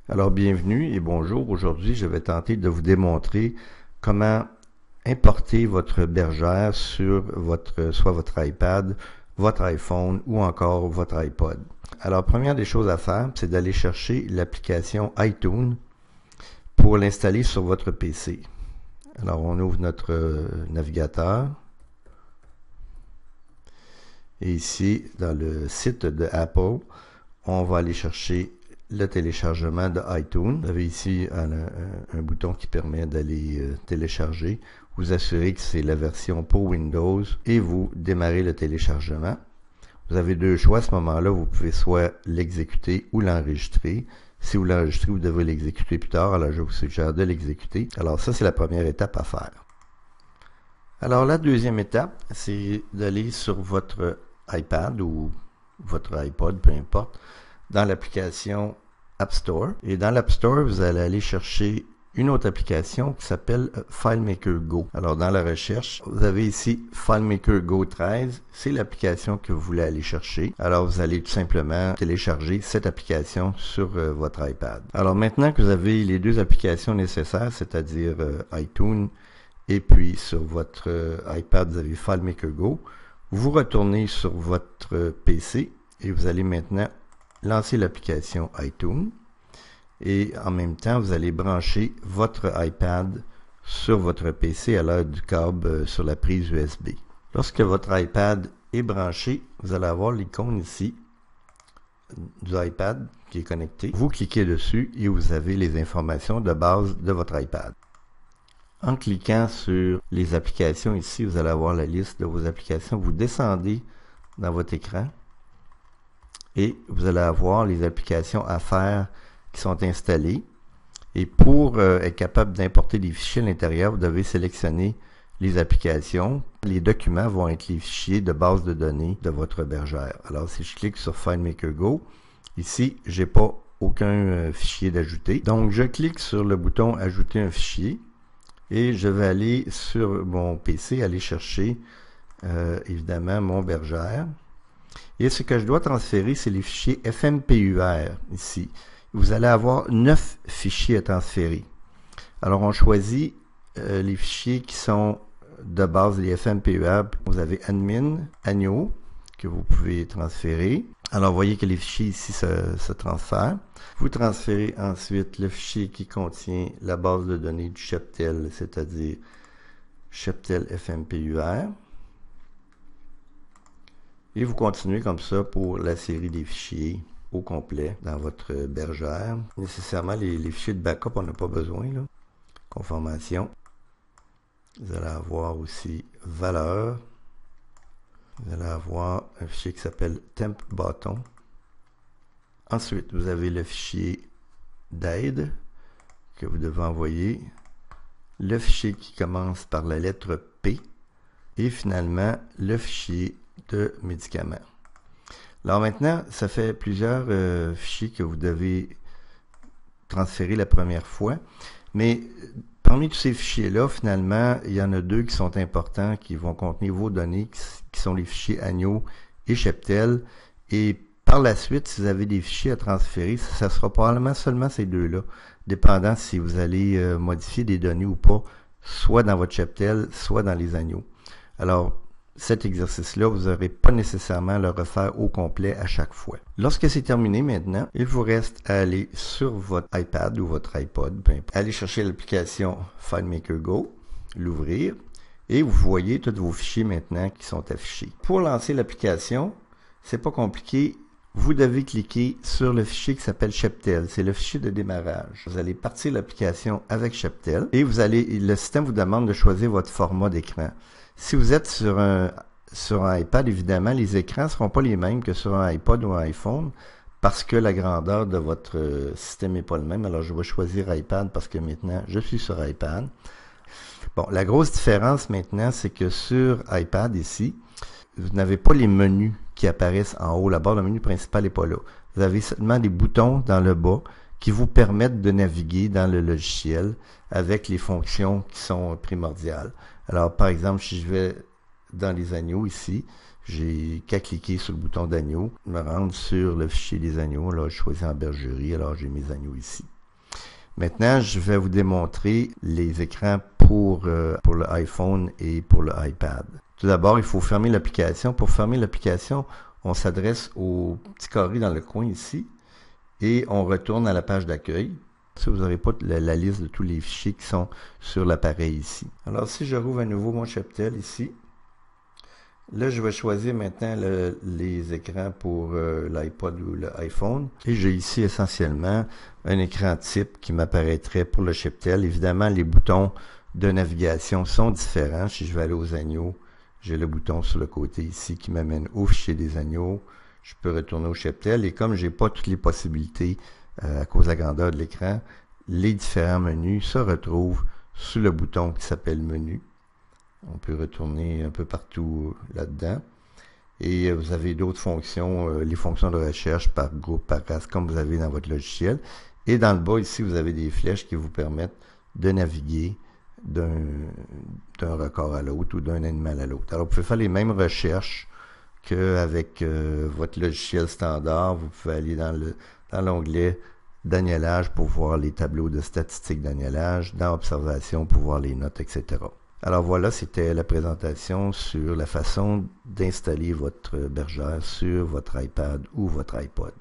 Alors bienvenue et bonjour. Aujourd'hui, je vais tenter de vous démontrer comment importer votre bergère sur soit votre iPad, votre iPhone ou encore votre iPod. Alors, première des choses à faire, c'est d'aller chercher l'application iTunes pour l'installer sur votre PC. Alors, on ouvre notre navigateur. Et ici, dans le site de Apple, on va aller chercher le téléchargement de iTunes. Vous avez ici un bouton qui permet d'aller télécharger. Vous assurez que c'est la version pour Windows et vous démarrez le téléchargement. Vous avez deux choix à ce moment-là. Vous pouvez soit l'exécuter ou l'enregistrer. Si vous l'enregistrez, vous devez l'exécuter plus tard. Alors, je vous suggère de l'exécuter. Alors, ça, c'est la première étape à faire. Alors, la deuxième étape, c'est d'aller sur votre iPad ou votre iPod, peu importe, dans l'application App Store. Et dans l'App Store, vous allez aller chercher une autre application qui s'appelle FileMaker Go. Alors, dans la recherche, vous avez ici FileMaker Go 13. C'est l'application que vous voulez aller chercher. Alors, vous allez tout simplement télécharger cette application sur votre iPad. Alors, maintenant que vous avez les deux applications nécessaires, c'est-à-dire iTunes et puis sur votre iPad, vous avez FileMaker Go, vous retournez sur votre PC et vous allez maintenant lancer l'application iTunes et en même temps, vous allez brancher votre iPad sur votre PC à l'aide du câble sur la prise USB. Lorsque votre iPad est branché, vous allez avoir l'icône ici du iPad qui est connecté. Vous cliquez dessus et vous avez les informations de base de votre iPad. En cliquant sur les applications ici, vous allez avoir la liste de vos applications. Vous descendez dans votre écran et vous allez avoir les applications à faire qui sont installées. Et pour être capable d'importer des fichiers à l'intérieur, vous devez sélectionner les applications. Les documents vont être les fichiers de base de données de votre bergère. Alors, si je clique sur FileMaker Go, ici, je n'ai pas aucun fichier d'ajouter. Donc, je clique sur le bouton Ajouter un fichier. Et je vais aller sur mon PC, aller chercher évidemment mon bergère. Et ce que je dois transférer, c'est les fichiers FMPUR ici. Vous allez avoir 9 fichiers à transférer. Alors on choisit les fichiers qui sont de base les FMPUR. Vous avez admin, agneau, que vous pouvez transférer. Alors, vous voyez que les fichiers ici se transfèrent. Vous transférez ensuite le fichier qui contient la base de données du cheptel, c'est-à-dire cheptel FMPUR. Et vous continuez comme ça pour la série des fichiers au complet dans votre bergère. Nécessairement, les fichiers de backup, on n'a pas besoin. Là. Conformation. Vous allez avoir aussi valeur. Vous allez avoir un fichier qui s'appelle temp button. Ensuite, vous avez le fichier d'aide que vous devez envoyer, le fichier qui commence par la lettre P et finalement le fichier de médicaments. Alors maintenant, ça fait plusieurs fichiers que vous devez transférer la première fois, mais parmi tous ces fichiers-là, finalement, il y en a deux qui sont importants, qui vont contenir vos données, qui sont les fichiers agneau et cheptel. Et par la suite, si vous avez des fichiers à transférer, ça sera probablement seulement ces deux-là, dépendant si vous allez modifier des données ou pas, soit dans votre cheptel, soit dans les agneaux. Alors, cet exercice-là, vous n'aurez pas nécessairement à le refaire au complet à chaque fois. Lorsque c'est terminé maintenant, il vous reste à aller sur votre iPad ou votre iPod, aller chercher l'application FileMaker Go, l'ouvrir, et vous voyez tous vos fichiers maintenant qui sont affichés. Pour lancer l'application, c'est pas compliqué. Vous devez cliquer sur le fichier qui s'appelle Cheptel. C'est le fichier de démarrage. Vous allez partir l'application avec Cheptel et le système vous demande de choisir votre format d'écran. Si vous êtes sur un iPad, évidemment, les écrans ne seront pas les mêmes que sur un iPod ou un iPhone parce que la grandeur de votre système n'est pas le même. Alors, je vais choisir iPad parce que maintenant, je suis sur iPad. Bon, la grosse différence maintenant, c'est que sur iPad ici, vous n'avez pas les menus qui apparaissent en haut. La barre de menu principale n'est pas là. Vous avez seulement des boutons dans le bas qui vous permettent de naviguer dans le logiciel avec les fonctions qui sont primordiales. Alors, par exemple, si je vais dans les agneaux ici, j'ai qu'à cliquer sur le bouton d'agneau, me rendre sur le fichier des agneaux. Là, je choisis en bergerie, alors j'ai mes agneaux ici. Maintenant, je vais vous démontrer les écrans pour le iPhone et pour le iPad. Tout d'abord, il faut fermer l'application. Pour fermer l'application, on s'adresse au petit carré dans le coin ici et on retourne à la page d'accueil. Si vous n'aurez pas la liste de tous les fichiers qui sont sur l'appareil ici. Alors, si je rouvre à nouveau mon cheptel ici, là, je vais choisir maintenant les écrans pour l'iPod ou l'iPhone. Et j'ai ici essentiellement un écran type qui m'apparaîtrait pour le cheptel. Évidemment, les boutons de navigation sont différents. Si je vais aller aux agneaux, j'ai le bouton sur le côté ici qui m'amène au fichier des agneaux. Je peux retourner au cheptel. Et comme je n'ai pas toutes les possibilités à cause de la grandeur de l'écran, les différents menus se retrouvent sous le bouton qui s'appelle Menu. On peut retourner un peu partout là-dedans. Et vous avez d'autres fonctions, les fonctions de recherche par groupe, par race, comme vous avez dans votre logiciel. Et dans le bas, ici, vous avez des flèches qui vous permettent de naviguer d'un record à l'autre ou d'un animal à l'autre. Alors, vous pouvez faire les mêmes recherches qu'avec votre logiciel standard. Vous pouvez aller dans l'onglet d'agnelage pour voir les tableaux de statistiques d'agnelage, dans Observation pour voir les notes, etc. Alors voilà, c'était la présentation sur la façon d'installer votre bergère sur votre iPad ou votre iPod.